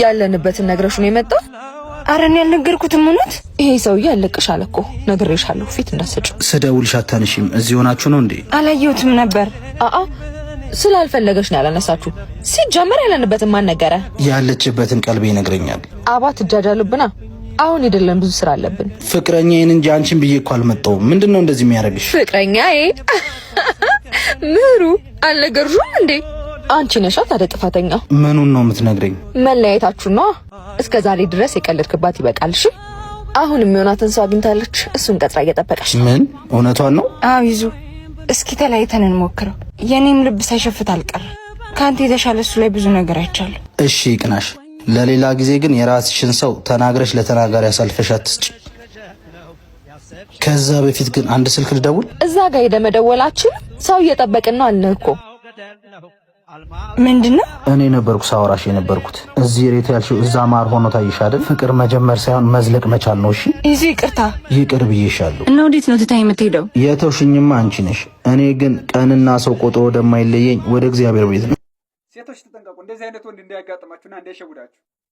ያለንበትን ነግረሽ ነው የመጣው? አረን ያልነገርኩትም እውነት ይሄ ሰውዬ ያለቅሻል እኮ ነግሬሻለሁ። ፊት እንዳትሰጪ። ስደውልሽ አታነሺም። እዚህ ሆናችሁ ነው እንዴ? አላየሁትም ነበር። ስላልፈለገሽ ነው ያላነሳችሁ። ሲጀመር ያለንበትን ማን ነገረ? ያለችበትን ቀልቤ ይነግረኛል። አባት እጃጃሉብና አሁን አይደለም ብዙ ስራ አለብን። ፍቅረኛዬን እንጂ አንቺን ብዬ እኮ አልመጣሁም። ምንድነው እንደዚህ የሚያደርግሽ? ፍቅረኛዬ ምሩ አልነገርሽም እንዴ? አንቺ ነሽ ታዲያ ጥፋተኛ። ምኑን ነው የምትነግረኝ? መለያየታችሁ ነው። እስከ ዛሬ ድረስ የቀለድክባት ይበቃልሽ። አሁን የሚሆናትን ሰው አግኝታለች። እሱን ቀጥራ እየጠበቀች ነው። ምን? እውነቷን ነው? አዎ ይዙ፣ እስኪ ተለያይተን እንሞክረው። የኔም ልብ ሳይሸፍት አልቀር። ካንተ የተሻለ እሱ ላይ ብዙ ነገር አይቻለሁ። እሺ ይቅናሽ። ለሌላ ጊዜ ግን የራስሽን ሰው ተናግረሽ ለተናጋሪ አሳልፈሽ አትስጪ። ከዛ በፊት ግን አንድ ስልክ ልደውል። እዛ ጋር ሄደ መደወላችን ሰው እየጠበቅን ነው አልነህ እኮ። ምንድነው? እኔ ነበርኩ ሳወራሽ የነበርኩት። እዚህ ሬት ያልሽው እዛ ማር ሆኖ ታይሽ አይደል? ፍቅር መጀመር ሳይሆን መዝለቅ መቻል ነው። እሺ ይዙ፣ ይቅርታ። ይቅር ብዬሻለሁ። እና ወዴት ነው ትታይ የምትሄደው? የተውሽኝማ አንቺ ነሽ። እኔ ግን ቀንና ሰው ቆጥሮ ወደማይለየኝ ወደ እግዚአብሔር ቤት ነው። ሴቶች ተጠንቀቁ፣ እንደዚህ አይነት ወንድ እንዳያጋጥማችሁና እንዳይሸውዳችሁ።